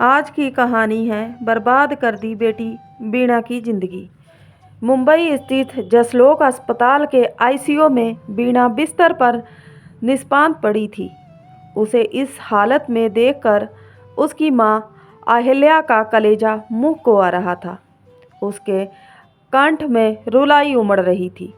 आज की कहानी है बर्बाद कर दी बेटी बीणा की ज़िंदगी। मुंबई स्थित जसलोक अस्पताल के आईसीयू में बीणा बिस्तर पर निष्पांत पड़ी थी। उसे इस हालत में देखकर उसकी मां अहिल्या का कलेजा मुंह को आ रहा था। उसके कंठ में रुलाई उमड़ रही थी।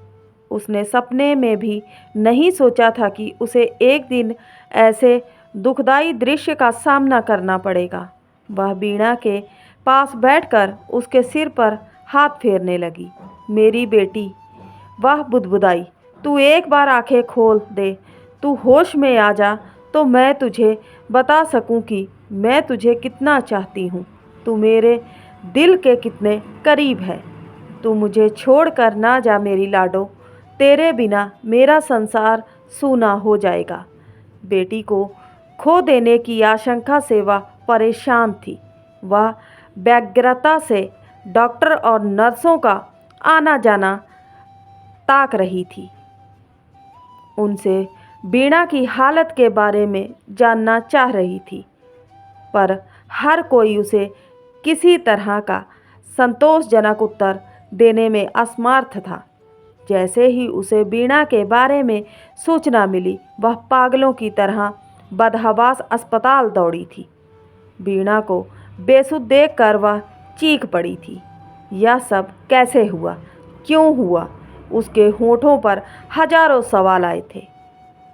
उसने सपने में भी नहीं सोचा था कि उसे एक दिन ऐसे दुखदाई दृश्य का सामना करना पड़ेगा। वह बीणा के पास बैठकर उसके सिर पर हाथ फेरने लगी। मेरी बेटी, वह बुदबुदाई, तू एक बार आंखें खोल दे, तू होश में आ जा तो मैं तुझे बता सकूं कि मैं तुझे कितना चाहती हूँ। तू मेरे दिल के कितने करीब है। तू मुझे छोड़कर ना जा मेरी लाडो, तेरे बिना मेरा संसार सूना हो जाएगा। बेटी को खो देने की आशंका से वह परेशान थी। वह व्यग्रता से डॉक्टर और नर्सों का आना जाना ताक रही थी। उनसे बीणा की हालत के बारे में जानना चाह रही थी, पर हर कोई उसे किसी तरह का संतोषजनक उत्तर देने में असमर्थ था। जैसे ही उसे बीणा के बारे में सूचना मिली, वह पागलों की तरह बदहवास अस्पताल दौड़ी थी। बीणा को बेसुध देखकर वह चीख पड़ी थी। यह सब कैसे हुआ, क्यों हुआ? उसके होठों पर हजारों सवाल आए थे।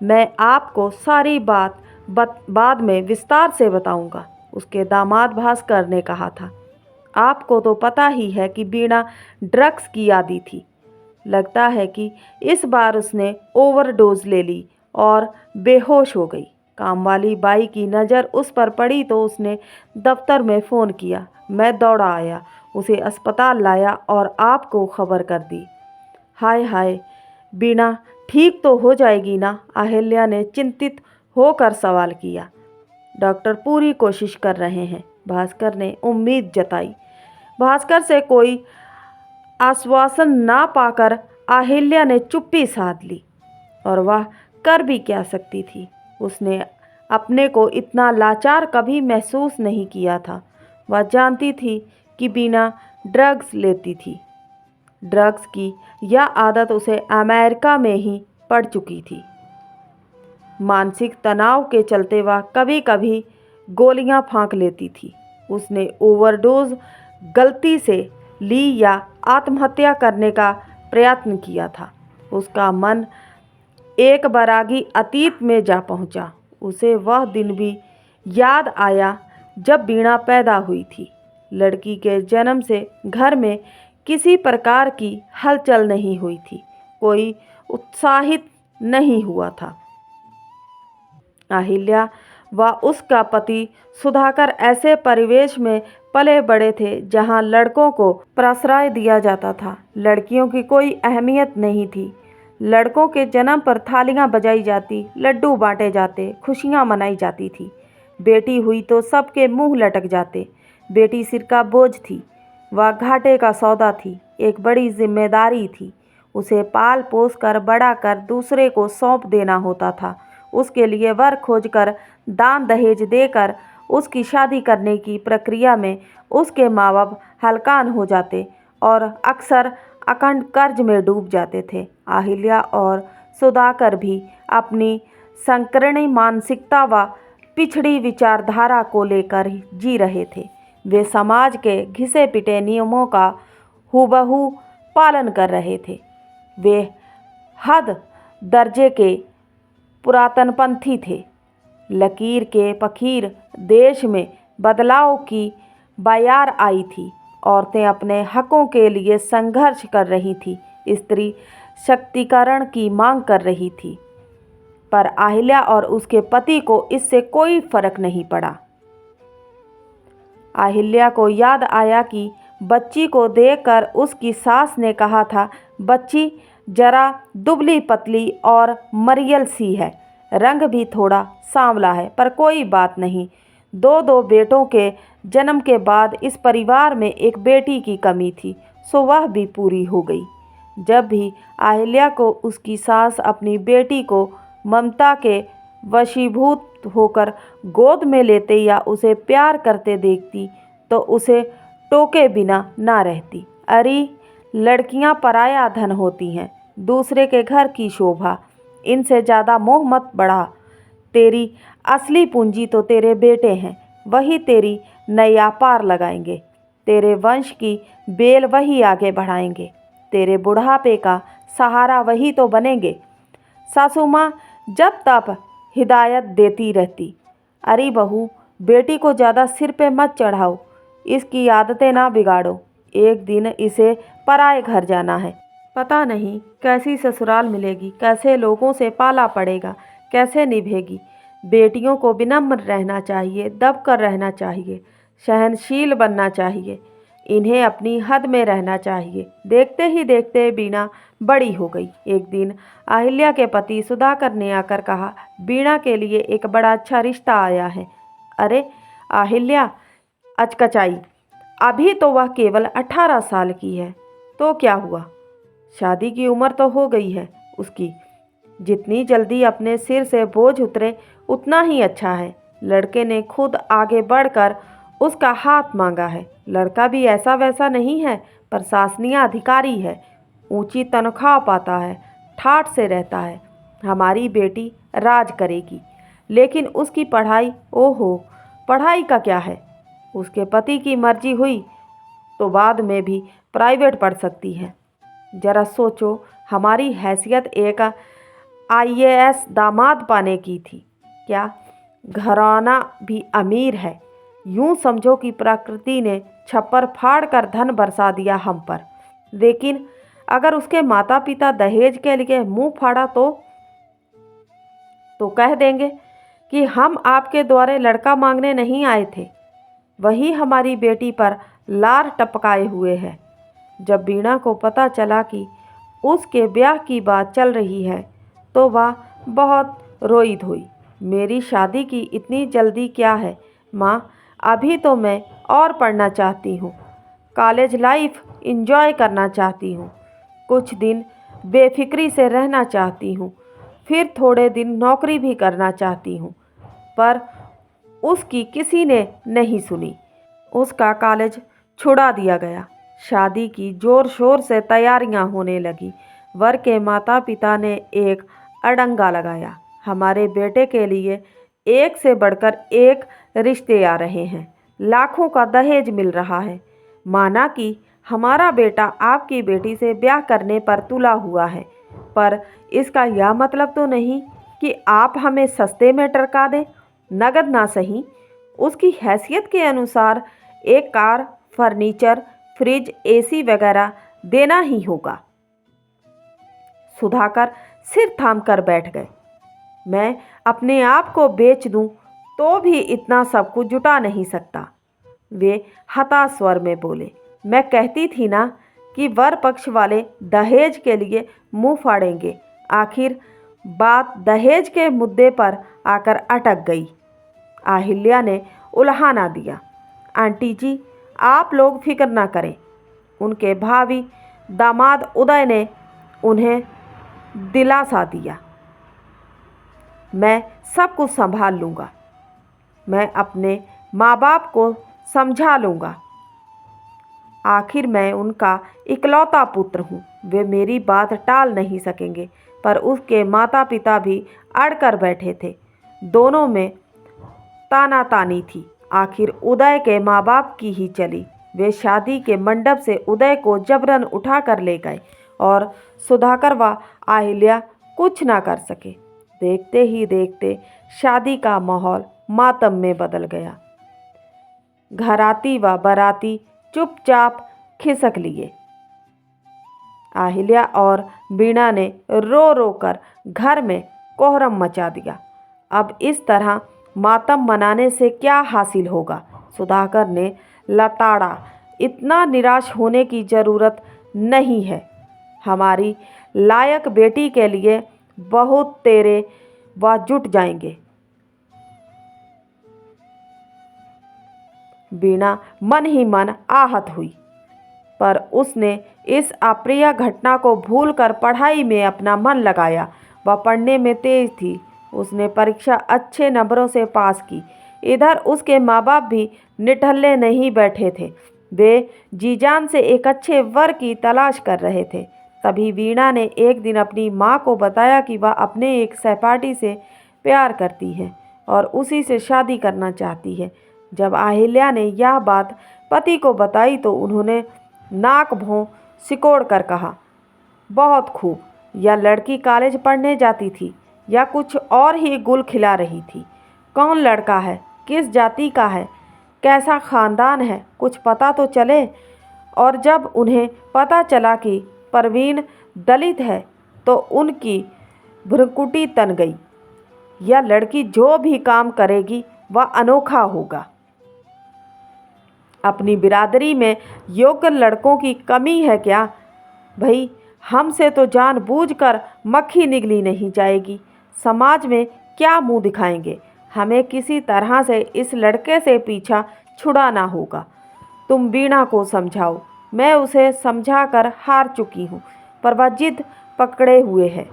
मैं आपको सारी बात बाद में विस्तार से बताऊंगा, उसके दामाद भास्कर ने कहा था। आपको तो पता ही है कि बीणा ड्रग्स की आदी थी। लगता है कि इस बार उसने ओवरडोज ले ली और बेहोश हो गई। कामवाली बाई की नज़र उस पर पड़ी तो उसने दफ्तर में फ़ोन किया। मैं दौड़ा आया, उसे अस्पताल लाया और आपको खबर कर दी। हाय हाय, बीणा ठीक तो हो जाएगी ना? अहिल्या ने चिंतित होकर सवाल किया। डॉक्टर पूरी कोशिश कर रहे हैं, भास्कर ने उम्मीद जताई। भास्कर से कोई आश्वासन ना पाकर अहिल्या ने चुप्पी साध ली। और वह कर भी क्या सकती थी? उसने अपने को इतना लाचार कभी महसूस नहीं किया था। वह जानती थी कि बीणा ड्रग्स लेती थी। ड्रग्स की यह आदत उसे अमेरिका में ही पड़ चुकी थी। मानसिक तनाव के चलते वह कभी कभी गोलियां फांक लेती थी। उसने ओवरडोज गलती से ली या आत्महत्या करने का प्रयत्न किया था। उसका मन एक बरागी अतीत में जा पहुंचा। उसे वह दिन भी याद आया जब बीणा पैदा हुई थी। लड़की के जन्म से घर में किसी प्रकार की हलचल नहीं हुई थी, कोई उत्साहित नहीं हुआ था। अहिल्या व उसका पति सुधाकर ऐसे परिवेश में पले बड़े थे जहां लड़कों को प्रश्रय दिया जाता था। लड़कियों की कोई अहमियत नहीं थी। लड़कों के जन्म पर थालियां बजाई जाती, लड्डू बांटे जाते, खुशियां मनाई जाती थी। बेटी हुई तो सबके मुंह लटक जाते। बेटी सिर का बोझ थी, वह घाटे का सौदा थी, एक बड़ी जिम्मेदारी थी। उसे पाल पोस कर बड़ा कर दूसरे को सौंप देना होता था। उसके लिए वर खोजकर दान दहेज देकर उसकी शादी करने की प्रक्रिया में उसके माँ बाप हलकान हो जाते और अक्सर अखंड कर्ज में डूब जाते थे। अहिल्या और सुधाकर भी अपनी संकीर्ण मानसिकता व पिछड़ी विचारधारा को लेकर जी रहे थे। वे समाज के घिसे पिटे नियमों का हूबहू पालन कर रहे थे। वे हद दर्जे के पुरातनपंथी थे। लकीर के फकीर देश में बदलाव की बयार आई थी। औरतें अपने हकों के लिए संघर्ष कर रही थी। स्त्री शक्तिकरण की मांग कर रही थी। पर अहिल्या और उसके पति को इससे कोई फर्क नहीं पड़ा। अहिल्या को याद आया कि बच्ची को देखकर उसकी सास ने कहा था, बच्ची जरा दुबली पतली और मरियल सी है, रंग भी थोड़ा सांवला है, पर कोई बात नहीं। दो बेटों के जन्म के बाद इस परिवार में एक बेटी की कमी थी, सो वह भी पूरी हो गई। जब भी अहिल्या को उसकी सास अपनी बेटी को ममता के वशीभूत होकर गोद में लेते या उसे प्यार करते देखती तो उसे टोके बिना ना रहती। अरे लड़कियां पराया धन होती हैं, दूसरे के घर की शोभा, इनसे ज़्यादा मोह मत बढ़ा। तेरी असली पूंजी तो तेरे बेटे हैं, वही तेरी नैया पार लगाएंगे, तेरे वंश की बेल वही आगे बढ़ाएंगे, तेरे बुढ़ापे का सहारा वही तो बनेंगे। सासू माँ जब तब हिदायत देती रहती, अरे बहू बेटी को ज़्यादा सिर पे मत चढ़ाओ, इसकी आदतें ना बिगाड़ो, एक दिन इसे पराए घर जाना है, पता नहीं कैसी ससुराल मिलेगी, कैसे लोगों से पाला पड़ेगा, कैसे निभेगी। बेटियों को विनम्र रहना चाहिए, दब कर रहना चाहिए, सहनशील बनना चाहिए, इन्हें अपनी हद में रहना चाहिए। देखते ही देखते बीणा बड़ी हो गई। एक दिन अहिल्या के पति सुधाकर ने आकर कहा, बीणा के लिए एक बड़ा अच्छा रिश्ता आया है। अरे अहिल्या अचकचाई, अभी तो वह केवल 18 साल की है, तो क्या हुआ, शादी की उम्र तो हो गई है उसकी, जितनी जल्दी अपने सिर से बोझ उतरे उतना ही अच्छा है। लड़के ने खुद आगे बढ़कर उसका हाथ मांगा है। लड़का भी ऐसा वैसा नहीं है, प्रशासनीय अधिकारी है, ऊंची तनख्वाह पाता है, ठाठ से रहता है। हमारी बेटी राज करेगी, लेकिन उसकी पढ़ाई, ओहो पढ़ाई का क्या है, उसके पति की मर्जी हुई तो बाद में भी प्राइवेट पढ़ सकती है। जरा सोचो, हमारी हैसियत एक IAS दामाद पाने की थी, क्या घराना भी अमीर है। यूं समझो कि प्रकृति ने छप्पर फाड़ कर धन बरसा दिया हम पर। लेकिन अगर उसके माता पिता दहेज के लिए मुंह फाड़ा तो कह देंगे कि हम आपके द्वारे लड़का मांगने नहीं आए थे, वही हमारी बेटी पर लार टपकाए हुए है। जब बीणा को पता चला कि उसके ब्याह की बात चल रही है तो वह बहुत रोई धोई। मेरी शादी की इतनी जल्दी क्या है माँ, अभी तो मैं और पढ़ना चाहती हूँ, कॉलेज लाइफ एंजॉय करना चाहती हूँ, कुछ दिन बेफिक्री से रहना चाहती हूँ, फिर थोड़े दिन नौकरी भी करना चाहती हूँ। पर उसकी किसी ने नहीं सुनी, उसका कॉलेज छुड़ा दिया गया। शादी की जोर शोर से तैयारियां होने लगी। वर के माता पिता ने एक अड़ंगा लगाया। हमारे बेटे के लिए एक से बढ़कर एक रिश्ते आ रहे हैं, लाखों का दहेज मिल रहा है, माना कि हमारा बेटा आपकी बेटी से ब्याह करने पर तुला हुआ है, पर इसका यह मतलब तो नहीं कि आप हमें सस्ते में टरका दें, नगद ना सही, उसकी हैसियत के अनुसार एक कार, फर्नीचर, फ्रिज, AC वगैरह देना ही होगा। सुधाकर सिर थाम कर बैठ गए। मैं अपने आप को बेच दूं तो भी इतना सब कुछ जुटा नहीं सकता, वे हताश स्वर में बोले। मैं कहती थी ना कि वर पक्ष वाले दहेज के लिए मुंह फाड़ेंगे। आखिर बात दहेज के मुद्दे पर आकर अटक गई। अहिल्या ने उल्हाना दिया, आंटी जी आप लोग फिक्र ना करें, उनके भावी दामाद उदय ने उन्हें दिलासा दिया, मैं सब कुछ संभाल लूँगा, मैं अपने माँ बाप को समझा लूँगा, आखिर मैं उनका इकलौता पुत्र हूँ, वे मेरी बात टाल नहीं सकेंगे। पर उसके माता पिता भी अड़कर बैठे थे, दोनों में तानातानी थी। आखिर उदय के माँ बाप की ही चली। वे शादी के मंडप से उदय को जबरन उठा कर ले गए और सुधाकर व अहिल्या कुछ ना कर सके। देखते ही देखते शादी का माहौल मातम में बदल गया। घराती व बाराती चुपचाप खिसक लिए। अहिल्या और बीणा ने रो रो कर घर में कोहरम मचा दिया। अब इस तरह मातम मनाने से क्या हासिल होगा? सुधाकर ने लताड़ा, इतना निराश होने की ज़रूरत नहीं है, हमारी लायक बेटी के लिए बहुत तेरे व जुट जाएंगे। बीणा मन ही मन आहत हुई, पर उसने इस अप्रिय घटना को भूलकर पढ़ाई में अपना मन लगाया। वह पढ़ने में तेज थी उसने परीक्षा अच्छे नंबरों से पास की। इधर उसके माँ बाप भी निठल्ले नहीं बैठे थे। वे जी जान से एक अच्छे वर की तलाश कर रहे थे। तभी वीणा ने एक दिन अपनी माँ को बताया कि वह अपने एक सहपाठी से प्यार करती है और उसी से शादी करना चाहती है। जब अहिल्या ने यह बात पति को बताई तो उन्होंने नाक भौं सिकोड़ कर कहा, बहुत खूब। यह लड़की कॉलेज पढ़ने जाती थी या कुछ और ही गुल खिला रही थी? कौन लड़का है, किस जाति का है, कैसा ख़ानदान है, कुछ पता तो चले। और जब उन्हें पता चला कि परवीन दलित है तो उनकी भ्रुकुटी तन गई। यह लड़की जो भी काम करेगी वह अनोखा होगा। अपनी बिरादरी में योग्य लड़कों की कमी है क्या? भाई, हमसे तो जानबूझकर मक्खी निगली नहीं जाएगी। समाज में क्या मुंह दिखाएंगे? हमें किसी तरह से इस लड़के से पीछा छुड़ाना होगा। तुम वीणा को समझाओ। मैं उसे समझा कर हार चुकी हूँ, पर वह जिद पकड़े हुए है,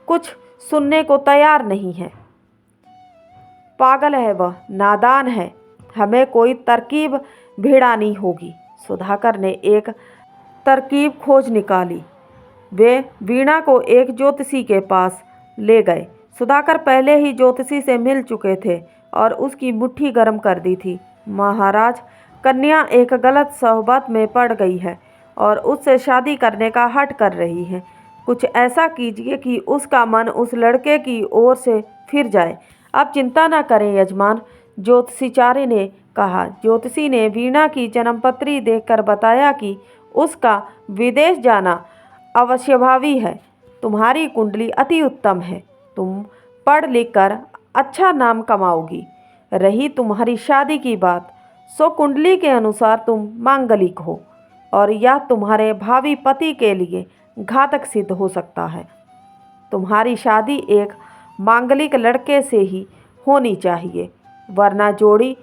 कुछ सुनने को तैयार नहीं है। पागल है वह, नादान है। हमें कोई तरकीब भिड़ानी होगी। सुधाकर ने एक तरकीब खोज निकाली। वे वीणा को एक ज्योतिषी के पास ले गए। सुधाकर पहले ही ज्योतिषी से मिल चुके थे और उसकी मुट्ठी गर्म कर दी थी। महाराज, कन्या एक गलत सोहबत में पड़ गई है और उससे शादी करने का हठ कर रही है। कुछ ऐसा कीजिए कि उसका मन उस लड़के की ओर से फिर जाए। अब चिंता न करें यजमान, ज्योतिषीचार्य ने कहा। ज्योतिषी ने वीणा की जन्मपत्री देखकर बताया कि उसका विदेश जाना अवश्यभावी है। तुम्हारी कुंडली अति उत्तम है। तुम पढ़ लिख कर अच्छा नाम कमाओगी। रही तुम्हारी शादी की बात, सो कुंडली के अनुसार तुम मांगलिक हो और यह तुम्हारे भावी पति के लिए घातक सिद्ध हो सकता है। तुम्हारी शादी एक मांगलिक लड़के से ही होनी चाहिए, वरना जोड़ी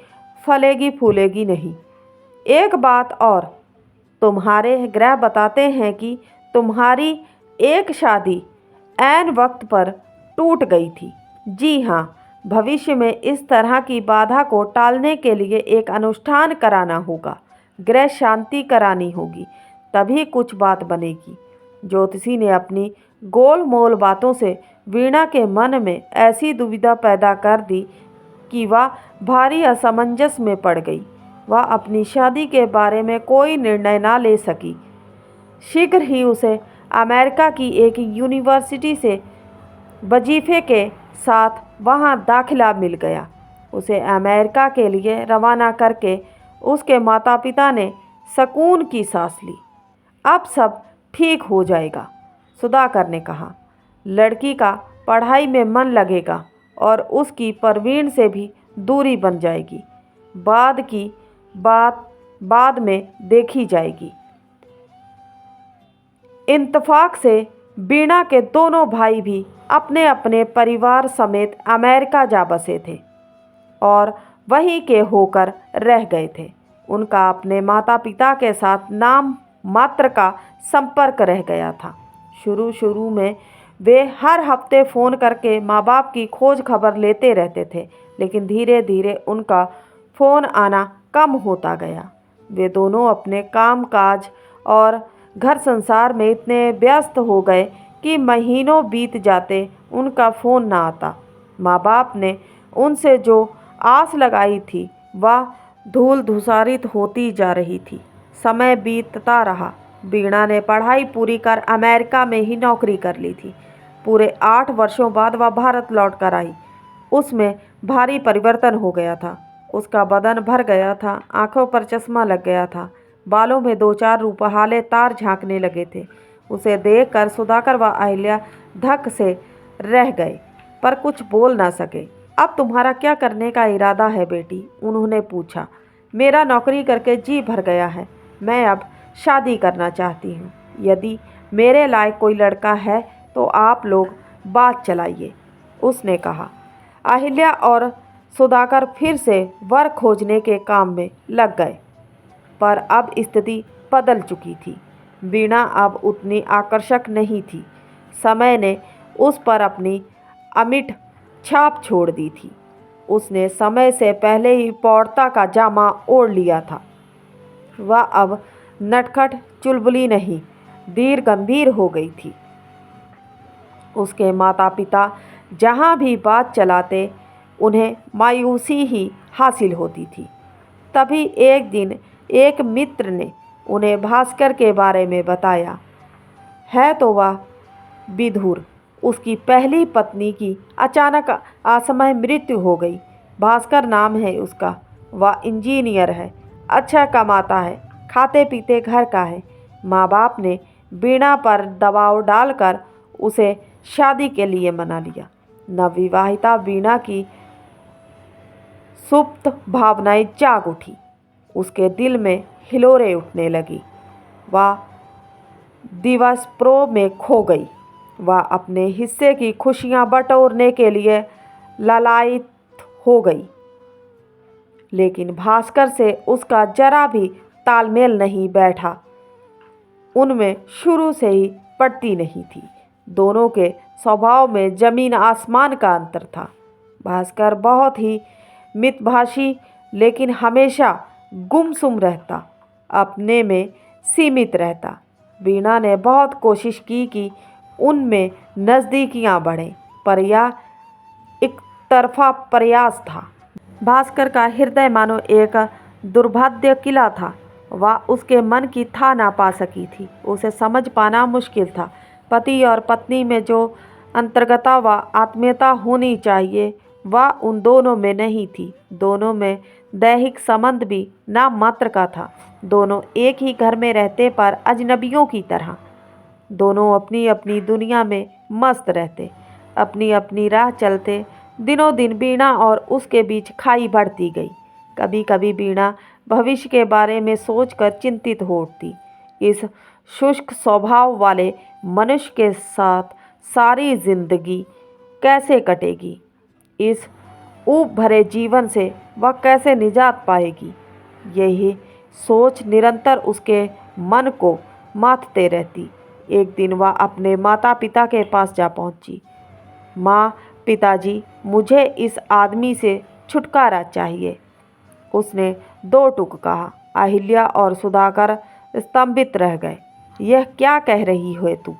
फलेगी फूलेगी नहीं। एक बात और, तुम्हारे ग्रह बताते हैं कि तुम्हारी एक शादी ऐन वक्त पर टूट गई थी। जी हाँ, भविष्य में इस तरह की बाधा को टालने के लिए एक अनुष्ठान कराना होगा, ग्रह शांति करानी होगी, तभी कुछ बात बनेगी। ज्योतिषी ने अपनी गोलमोल बातों से वीणा के मन में ऐसी दुविधा पैदा कर दी कि वह भारी असमंजस में पड़ गई। वह अपनी शादी के बारे में कोई निर्णय ना ले सकी। शीघ्र ही उसे अमेरिका की एक यूनिवर्सिटी से वजीफे के साथ वहां दाखिला मिल गया। उसे अमेरिका के लिए रवाना करके उसके माता पिता ने सुकून की सांस ली। अब सब ठीक हो जाएगा, सुधाकर ने कहा। लड़की का पढ़ाई में मन लगेगा और उसकी परवीन से भी दूरी बन जाएगी। बाद की बात बाद में देखी जाएगी। इत्तेफाक से वीणा के दोनों भाई भी अपने अपने परिवार समेत अमेरिका जा बसे थे और वहीं के होकर रह गए थे। उनका अपने माता पिता के साथ नाम मात्र का संपर्क रह गया था। शुरू में वे हर हफ्ते फ़ोन करके माँ बाप की खोज खबर लेते रहते थे, लेकिन धीरे धीरे उनका फ़ोन आना कम होता गया। वे दोनों अपने काम काज और घर संसार में इतने व्यस्त हो गए कि महीनों बीत जाते उनका फ़ोन ना आता। माँ बाप ने उनसे जो आस लगाई थी वह धूल धूसारित होती जा रही थी। समय बीतता रहा। वीणा ने पढ़ाई पूरी कर अमेरिका में ही नौकरी कर ली थी। पूरे 8 वर्षों बाद वह भारत लौट कर आई। उसमें भारी परिवर्तन हो गया था। उसका बदन भर गया था, आंखों पर चश्मा लग गया था, बालों में 2-4 रूपहाले तार झांकने लगे थे। उसे देखकर सुधाकर व अहिल्या धक से रह गए, पर कुछ बोल ना सके। अब तुम्हारा क्या करने का इरादा है बेटी? उन्होंने पूछा। मेरा नौकरी करके जी भर गया है। मैं अब शादी करना चाहती हूँ। यदि मेरे लायक कोई लड़का है तो आप लोग बात चलाइए, उसने कहा। अहिल्या और सुधाकर फिर से वर खोजने के काम में लग गए, पर अब स्थिति बदल चुकी थी। वीणा अब उतनी आकर्षक नहीं थी। समय ने उस पर अपनी अमिट छाप छोड़ दी थी। उसने समय से पहले ही पौरता का जामा ओढ़ लिया था। वह अब नटखट चुलबुली नहीं, धीर गंभीर हो गई थी। उसके माता पिता जहाँ भी बात चलाते उन्हें मायूसी ही हासिल होती थी। तभी एक दिन एक मित्र ने उन्हें भास्कर के बारे में बताया। है तो वह विधुर। उसकी पहली पत्नी की अचानक असमय मृत्यु हो गई। भास्कर नाम है उसका। वह इंजीनियर है, अच्छा कमाता है, खाते पीते घर का है। माँ बाप ने वीणा पर दबाव डालकर उसे शादी के लिए मना लिया। नवविवाहिता वीणा की सुप्त भावनाएं जाग उठी। उसके दिल में हिलोरें उठने लगी। वह दिवसप्रो में खो गई। वह अपने हिस्से की खुशियां बटोरने के लिए लालायित हो गई। लेकिन भास्कर से उसका जरा भी तालमेल नहीं बैठा। उनमें शुरू से ही पड़ती नहीं थी। दोनों के स्वभाव में जमीन आसमान का अंतर था। भास्कर बहुत ही मितभाषी, लेकिन हमेशा गुमसुम रहता, अपने में सीमित रहता। वीणा ने बहुत कोशिश की कि उनमें नज़दीकियां बढ़ें, पर यह एक तरफा प्रयास था। भास्कर का हृदय मानो एक दुर्भेद्य किला था। वह उसके मन की था ना पा सकी थी। उसे समझ पाना मुश्किल था। पति और पत्नी में जो अंतर्गता व आत्मीयता होनी चाहिए, वह उन दोनों में नहीं थी। दोनों में दैहिक संबंध भी नाम मात्र का था। दोनों एक ही घर में रहते पर अजनबियों की तरह। दोनों अपनी अपनी दुनिया में मस्त रहते, अपनी अपनी राह चलते। दिनों दिन वीणा और उसके बीच खाई बढ़ती गई। कभी कभी वीणा भविष्य के बारे में सोचकर चिंतित हो उठती। इस शुष्क स्वभाव वाले मनुष्य के साथ सारी जिंदगी कैसे कटेगी? इस ऊब भरे जीवन से वह कैसे निजात पाएगी? यही सोच निरंतर उसके मन को मातते रहती। एक दिन वह अपने माता पिता के पास जा पहुंची। माँ, पिताजी, मुझे इस आदमी से छुटकारा चाहिए, उसने दो टूक कहा। अहिल्या और सुधाकर स्तंभित रह गए। यह क्या कह रही है तू?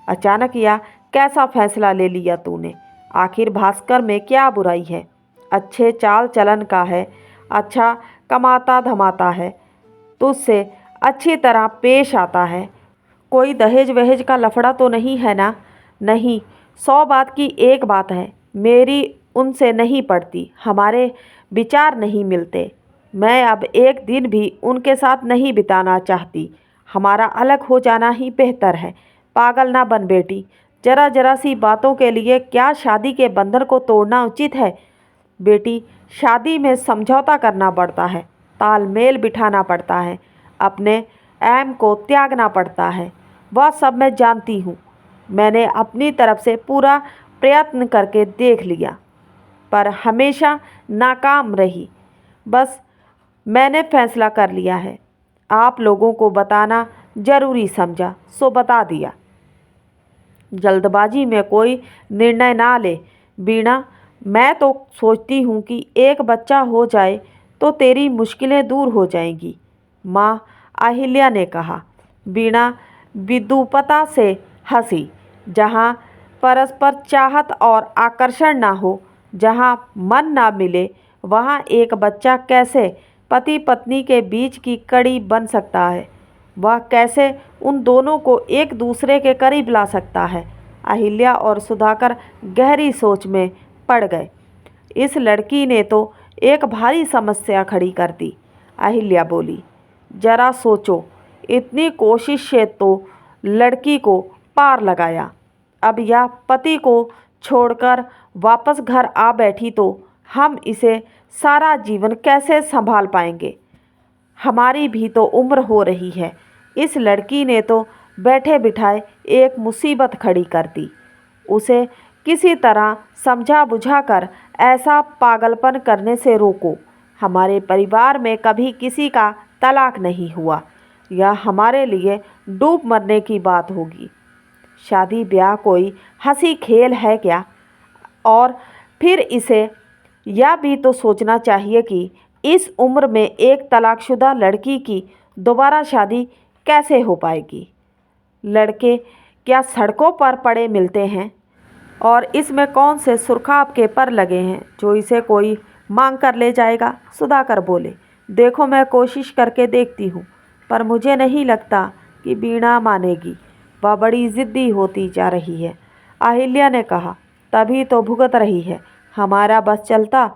अचानक यह कैसा फैसला ले लिया तूने? आखिर भास्कर में क्या बुराई है? अच्छे चाल चलन का है, अच्छा कमाता धमाता है, तुझसे अच्छी तरह पेश आता है। कोई दहेज वहेज का लफड़ा तो नहीं है ना? नहीं, 100 बात की एक बात है, मेरी उनसे नहीं पड़ती, हमारे विचार नहीं मिलते। मैं अब एक दिन भी उनके साथ नहीं बिताना चाहती। हमारा अलग हो जाना ही बेहतर है। पागल ना बन बेटी। जरा जरा सी बातों के लिए क्या शादी के बंधन को तोड़ना उचित है? बेटी, शादी में समझौता करना पड़ता है, तालमेल बिठाना पड़ता है, अपने ऐम को त्यागना पड़ता है। वह सब मैं जानती हूँ। मैंने अपनी तरफ से पूरा प्रयत्न करके देख लिया, पर हमेशा नाकाम रही। बस मैंने फैसला कर लिया है। आप लोगों को बताना जरूरी समझा, सो बता दिया। जल्दबाजी में कोई निर्णय ना ले वीणा। मैं तो सोचती हूँ कि एक बच्चा हो जाए तो तेरी मुश्किलें दूर हो जाएंगी, माँ, अहिल्या ने कहा। वीणा विदुपता से हंसी। जहाँ परस्पर चाहत और आकर्षण ना हो, जहाँ मन ना मिले, वहाँ एक बच्चा कैसे पति पत्नी के बीच की कड़ी बन सकता है? वह कैसे उन दोनों को एक दूसरे के करीब ला सकता है? अहिल्या और सुधाकर गहरी सोच में पड़ गए। इस लड़की ने तो एक भारी समस्या खड़ी कर दी। अहिल्या बोली, जरा सोचो, इतनी कोशिश से तो लड़की को पार लगाया, अब यह पति को छोड़कर वापस घर आ बैठी तो हम इसे सारा जीवन कैसे संभाल पाएंगे? हमारी भी तो उम्र हो रही है। इस लड़की ने तो बैठे बिठाए एक मुसीबत खड़ी कर दी। उसे किसी तरह समझा बुझाकर ऐसा पागलपन करने से रोको। हमारे परिवार में कभी किसी का तलाक नहीं हुआ। यह हमारे लिए डूब मरने की बात होगी। शादी ब्याह कोई हंसी खेल है क्या? और फिर इसे यह भी तो सोचना चाहिए कि इस उम्र में एक तलाकशुदा लड़की की दोबारा शादी कैसे हो पाएगी। लड़के क्या सड़कों पर पड़े मिलते हैं? और इसमें कौन से सुरखाब के पर लगे हैं जो इसे कोई मांग कर ले जाएगा? सुधाकर बोले, देखो मैं कोशिश करके देखती हूँ, पर मुझे नहीं लगता कि वीणा मानेगी। वह बड़ी ज़िद्दी होती जा रही है। अहिल्या ने कहा, तभी तो भुगत रही है। हमारा बस चलता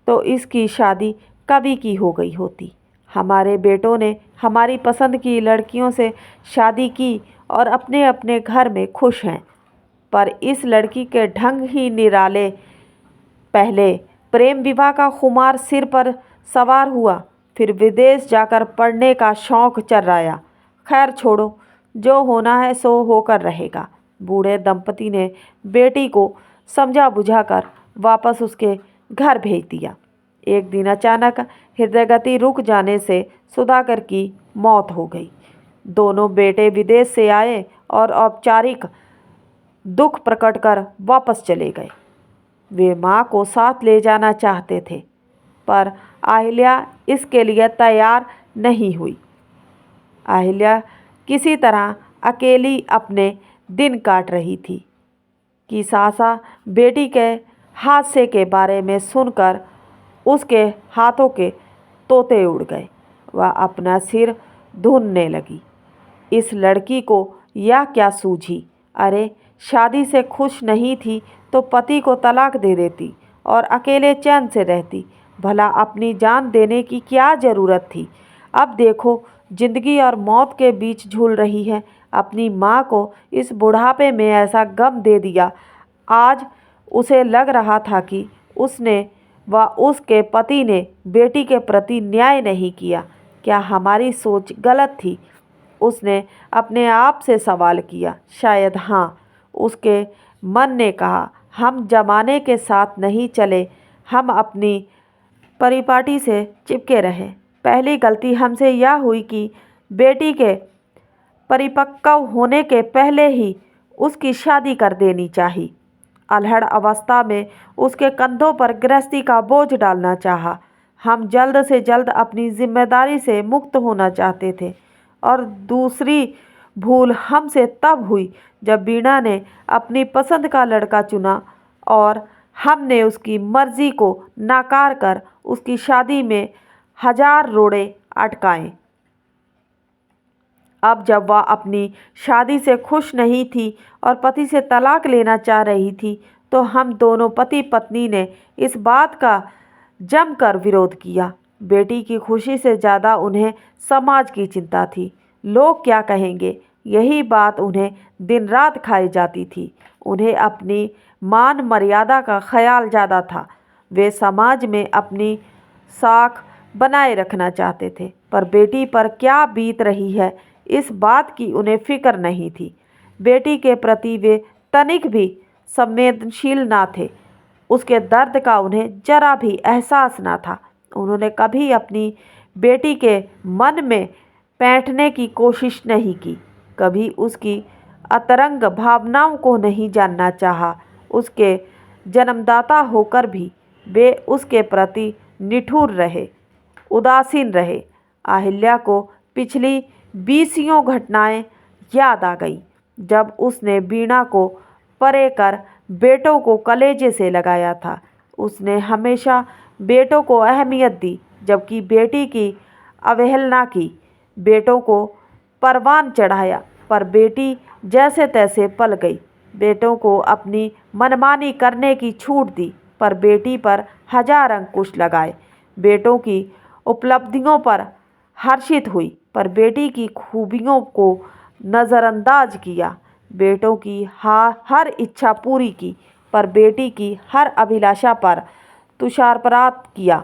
तो इसकी शादी कभी की हो गई होती। हमारे बेटों ने हमारी पसंद की लड़कियों से शादी की और अपने अपने घर में खुश हैं, पर इस लड़की के ढंग ही निराले। पहले प्रेम विवाह का खुमार सिर पर सवार हुआ, फिर विदेश जाकर पढ़ने का शौक चर्राया। खैर छोड़ो, जो होना है सो होकर रहेगा। बूढ़े दंपति ने बेटी को समझा बुझाकर वापस उसके घर भेज दिया। एक दिन अचानक हृदय गति रुक जाने से सुधाकर की मौत हो गई। दोनों बेटे विदेश से आए और औपचारिक दुख प्रकट कर वापस चले गए। वे माँ को साथ ले जाना चाहते थे, पर अहिल्या इसके लिए तैयार नहीं हुई। अहिल्या किसी तरह अकेली अपने दिन काट रही थी कि सासा बेटी के हादसे के बारे में सुनकर उसके हाथों के तोते उड़ गए। वह अपना सिर धुनने लगी। इस लड़की को यह क्या सूझी? अरे, शादी से खुश नहीं थी तो पति को तलाक दे देती और अकेले चैन से रहती। भला अपनी जान देने की क्या ज़रूरत थी? अब देखो, जिंदगी और मौत के बीच झूल रही है। अपनी माँ को इस बुढ़ापे में ऐसा गम दे दिया। आज उसे लग रहा था कि उसने व उसके पति ने बेटी के प्रति न्याय नहीं किया। क्या हमारी सोच गलत थी? उसने अपने आप से सवाल किया। शायद हाँ, उसके मन ने कहा, हम जमाने के साथ नहीं चले, हम अपनी परिपाटी से चिपके रहे। पहली गलती हमसे यह हुई कि बेटी के परिपक्व होने के पहले ही उसकी शादी कर देनी चाहिए। अल्हड़ अवस्था में उसके कंधों पर गृहस्थी का बोझ डालना चाहा। हम जल्द से जल्द अपनी जिम्मेदारी से मुक्त होना चाहते थे। और दूसरी भूल हमसे तब हुई जब वीणा ने अपनी पसंद का लड़का चुना और हमने उसकी मर्जी को नाकार कर उसकी शादी में हजार रोड़े अटकाए। अब जब वह अपनी शादी से खुश नहीं थी और पति से तलाक लेना चाह रही थी, तो हम दोनों पति पत्नी ने इस बात का जमकर विरोध किया। बेटी की खुशी से ज़्यादा उन्हें समाज की चिंता थी। लोग क्या कहेंगे, यही बात उन्हें दिन रात खाई जाती थी। उन्हें अपनी मान मर्यादा का ख्याल ज़्यादा था। वे समाज में अपनी साख बनाए रखना चाहते थे, पर बेटी पर क्या बीत रही है इस बात की उन्हें फिक्र नहीं थी। बेटी के प्रति वे तनिक भी संवेदनशील ना थे। उसके दर्द का उन्हें जरा भी एहसास ना था। उन्होंने कभी अपनी बेटी के मन में बैठने की कोशिश नहीं की, कभी उसकी अतरंग भावनाओं को नहीं जानना चाहा। उसके जन्मदाता होकर भी वे उसके प्रति निठुर रहे, उदासीन रहे। अहिल्या को पिछली 20 घटनाएं याद आ गई, जब उसने वीणा को परे कर बेटों को कलेजे से लगाया था। उसने हमेशा बेटों को अहमियत दी, जबकि बेटी की अवहेलना की। बेटों को परवान चढ़ाया, पर बेटी जैसे तैसे पल गई। बेटों को अपनी मनमानी करने की छूट दी, पर बेटी पर हजार अंकुश लगाए। बेटों की उपलब्धियों पर हर्षित हुई, पर बेटी की खूबियों को नज़रअंदाज किया। बेटों की हर इच्छा पूरी की, पर बेटी की हर अभिलाषा पर तुषारपात किया।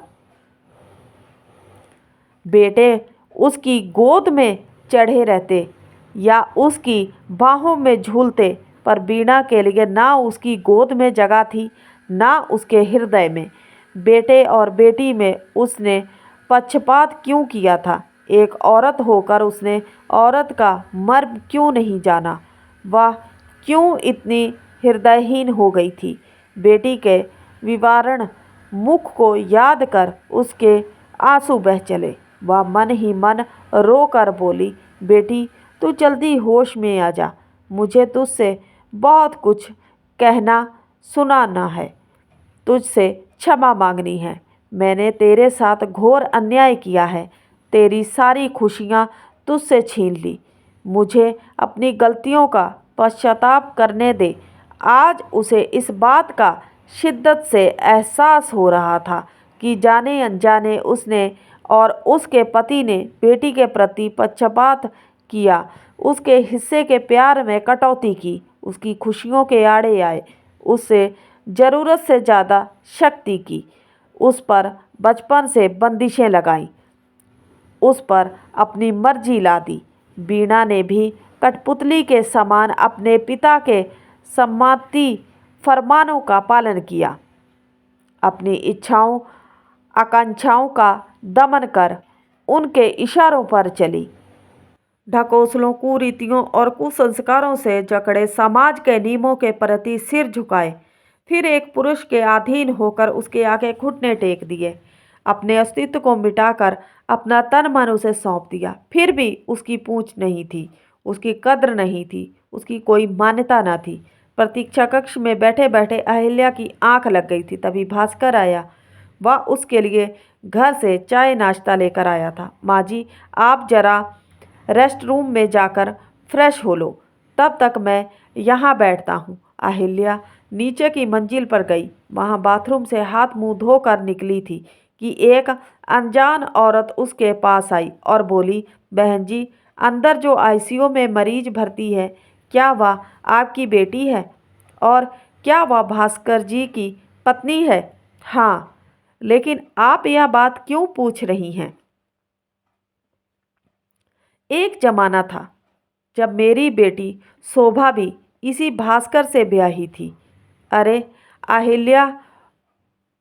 बेटे उसकी गोद में चढ़े रहते या उसकी बाहों में झूलते, पर वीणा के लिए ना उसकी गोद में जगह थी, ना उसके हृदय में। बेटे और बेटी में उसने पक्षपात क्यों किया था? एक औरत होकर उसने औरत का मर्म क्यों नहीं जाना? वह क्यों इतनी हृदयहीन हो गई थी? बेटी के विवरण मुख को याद कर उसके आंसू बह चले। वह मन ही मन रो कर बोली, बेटी तू जल्दी होश में आ जा, मुझे तुझसे बहुत कुछ कहना सुनाना है, तुझसे क्षमा मांगनी है। मैंने तेरे साथ घोर अन्याय किया है, तेरी सारी खुशियाँ तुझसे छीन ली। मुझे अपनी गलतियों का पश्चाताप करने दे। आज उसे इस बात का शिद्दत से एहसास हो रहा था कि जाने अनजाने उसने और उसके पति ने बेटी के प्रति पक्षपात किया, उसके हिस्से के प्यार में कटौती की, उसकी खुशियों के आड़े आए, उससे ज़रूरत से ज़्यादा शक्ति की, उस पर बचपन से बंदिशें लगाईं, उस पर अपनी मर्जी ला दी। वीणा ने भी कठपुतली के समान अपने पिता के सम्मति फरमानों का पालन किया, अपनी इच्छाओं आकांक्षाओं का दमन कर उनके इशारों पर चली। ढकोसलों, कुरीतियों और कुसंस्कारों से जकड़े समाज के नियमों के प्रति सिर झुकाए, फिर एक पुरुष के अधीन होकर उसके आगे घुटने टेक दिए, अपने अस्तित्व को मिटाकर अपना तन मन उसे सौंप दिया। फिर भी उसकी पूंछ नहीं थी, उसकी कद्र नहीं थी, उसकी कोई मान्यता न थी। प्रतीक्षा कक्ष में बैठे बैठे अहिल्या की आंख लग गई थी, तभी भास्कर आया। वह उसके लिए घर से चाय नाश्ता लेकर आया था। माँ जी, आप जरा रेस्ट रूम में जाकर फ्रेश हो लो, तब तक मैं यहाँ बैठता हूँ। अहिल्या नीचे की मंजिल पर गई। वहाँ बाथरूम से हाथ मुंह धोकर निकली थी कि एक अनजान औरत उसके पास आई और बोली, बहन जी, अंदर जो आईसीयू में मरीज भर्ती है, क्या वह आपकी बेटी है? और क्या वह भास्कर जी की पत्नी है? हाँ, लेकिन आप यह बात क्यों पूछ रही हैं? एक जमाना था जब मेरी बेटी शोभा भी इसी भास्कर से ब्याही थी। अरे, अहिल्या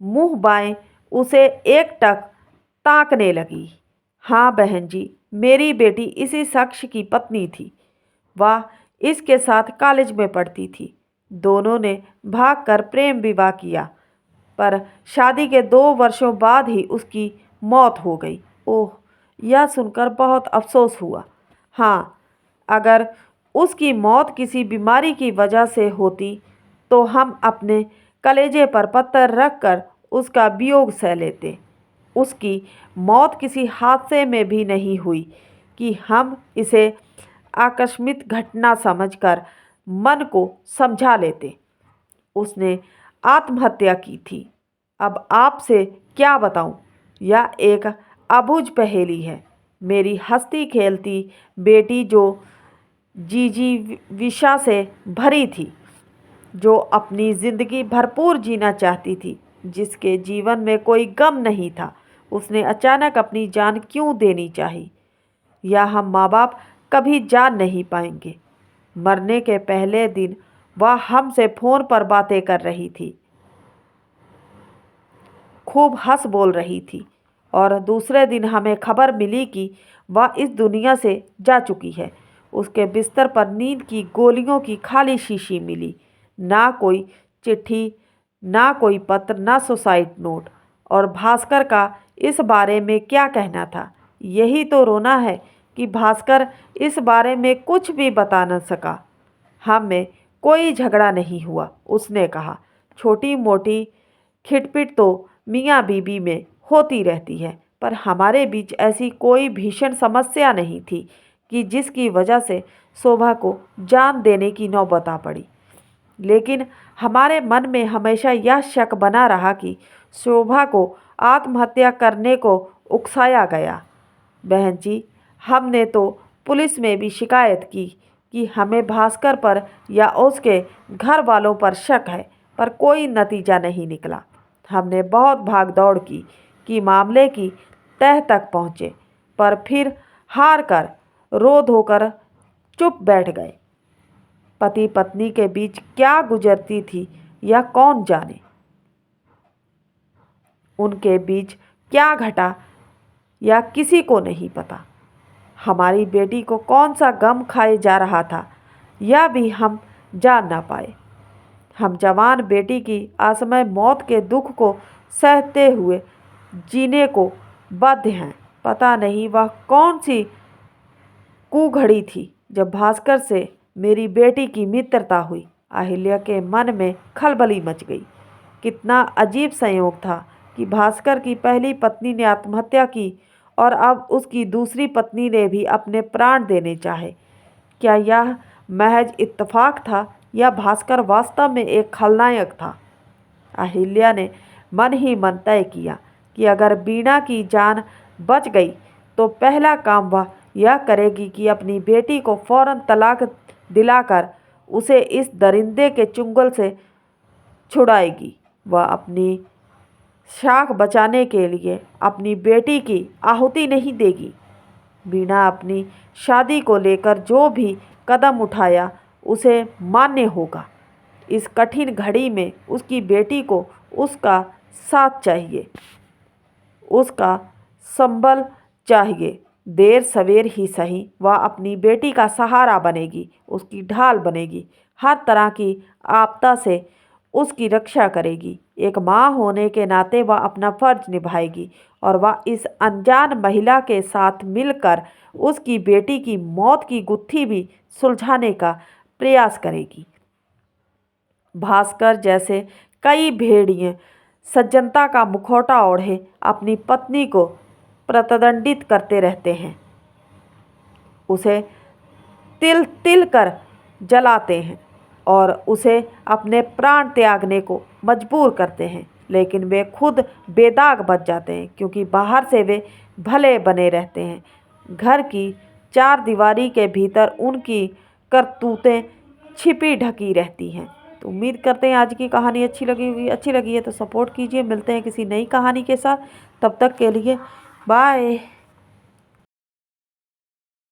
मुंह बाएं उसे एकटक ताकने लगी। हाँ बहन जी, मेरी बेटी इसी शख्स की पत्नी थी। वह इसके साथ कॉलेज में पढ़ती थी। दोनों ने भागकर प्रेम विवाह किया, पर शादी के 2 वर्षों बाद ही उसकी मौत हो गई। ओह, यह सुनकर बहुत अफसोस हुआ। हाँ, अगर उसकी मौत किसी बीमारी की वजह से होती तो हम अपने कलेजे पर पत्थर रखकर उसका वियोग सह लेते। उसकी मौत किसी हादसे में भी नहीं हुई कि हम इसे आकस्मिक घटना समझकर मन को समझा लेते। उसने आत्महत्या की थी। अब आपसे क्या बताऊं, यह एक अबूझ पहेली है। मेरी हंसती खेलती बेटी जो जिजीविषा से भरी थी, जो अपनी ज़िंदगी भरपूर जीना चाहती थी, जिसके जीवन में कोई गम नहीं था, उसने अचानक अपनी जान क्यों देनी चाहिए, यह हम माँ बाप कभी जान नहीं पाएंगे। मरने के पहले दिन वह हमसे फ़ोन पर बातें कर रही थी, खूब हंस बोल रही थी, और दूसरे दिन हमें खबर मिली कि वह इस दुनिया से जा चुकी है। उसके बिस्तर पर नींद की गोलियों की खाली शीशी मिली, ना कोई चिट्ठी, ना कोई पत्र, ना सुसाइड नोट। और भास्कर का इस बारे में क्या कहना था? यही तो रोना है कि भास्कर इस बारे में कुछ भी बता न सका। हम में कोई झगड़ा नहीं हुआ, उसने कहा। छोटी मोटी खिटपिट तो मियाँ बीबी में होती रहती है, पर हमारे बीच ऐसी कोई भीषण समस्या नहीं थी कि जिसकी वजह से शोभा को जान देने की नौबत आ पड़ी। लेकिन हमारे मन में हमेशा यह शक बना रहा कि शोभा को आत्महत्या करने को उकसाया गया। बहन जी, हमने तो पुलिस में भी शिकायत की कि हमें भास्कर पर या उसके घर वालों पर शक है, पर कोई नतीजा नहीं निकला। हमने बहुत भाग दौड़ की कि मामले की तह तक पहुँचे, पर फिर हार कर रो धोकर चुप बैठ गए। पति पत्नी के बीच क्या गुजरती थी यह कौन जाने, उनके बीच क्या घटा या किसी को नहीं पता। हमारी बेटी को कौन सा गम खाए जा रहा था यह भी हम जान ना पाए। हम जवान बेटी की असमय मौत के दुख को सहते हुए जीने को बाध्य हैं। पता नहीं वह कौन सी कुघड़ी थी जब भास्कर से मेरी बेटी की मित्रता हुई। अहिल्या के मन में खलबली मच गई। कितना अजीब संयोग था कि भास्कर की पहली पत्नी ने आत्महत्या की और अब उसकी दूसरी पत्नी ने भी अपने प्राण देने चाहे। क्या यह महज इत्तेफाक था या भास्कर वास्तव में एक खलनायक था? अहिल्या ने मन ही मन तय किया कि अगर बीणा की जान बच गई तो पहला काम वह यह करेगी कि अपनी बेटी को फौरन तलाक दिलाकर उसे इस दरिंदे के चुंगल से छुड़ाएगी। वह अपनी शाख बचाने के लिए अपनी बेटी की आहुति नहीं देगी। बीणा अपनी शादी को लेकर जो भी कदम उठाया उसे मान्य होगा। इस कठिन घड़ी में उसकी बेटी को उसका साथ चाहिए, उसका संबल चाहिए। देर सवेर ही सही वह अपनी बेटी का सहारा बनेगी, उसकी ढाल बनेगी, हर तरह की आपदा से उसकी रक्षा करेगी। एक माँ होने के नाते वह अपना फर्ज निभाएगी और वह इस अनजान महिला के साथ मिलकर उसकी बेटी की मौत की गुत्थी भी सुलझाने का प्रयास करेगी। भास्कर जैसे कई भेड़िए सज्जनता का मुखौटा ओढ़े अपनी पत्नी को प्रतिदंडित करते रहते हैं, उसे तिल तिल कर जलाते हैं और उसे अपने प्राण त्यागने को मजबूर करते हैं, लेकिन वे खुद बेदाग बच जाते हैं क्योंकि बाहर से वे भले बने रहते हैं। घर की चार दीवारी के भीतर उनकी करतूतें छिपी ढकी रहती हैं। तो उम्मीद करते हैं आज की कहानी अच्छी लगी होगी। अच्छी लगी है तो सपोर्ट कीजिए। मिलते हैं किसी नई कहानी के साथ, तब तक के लिए बाय।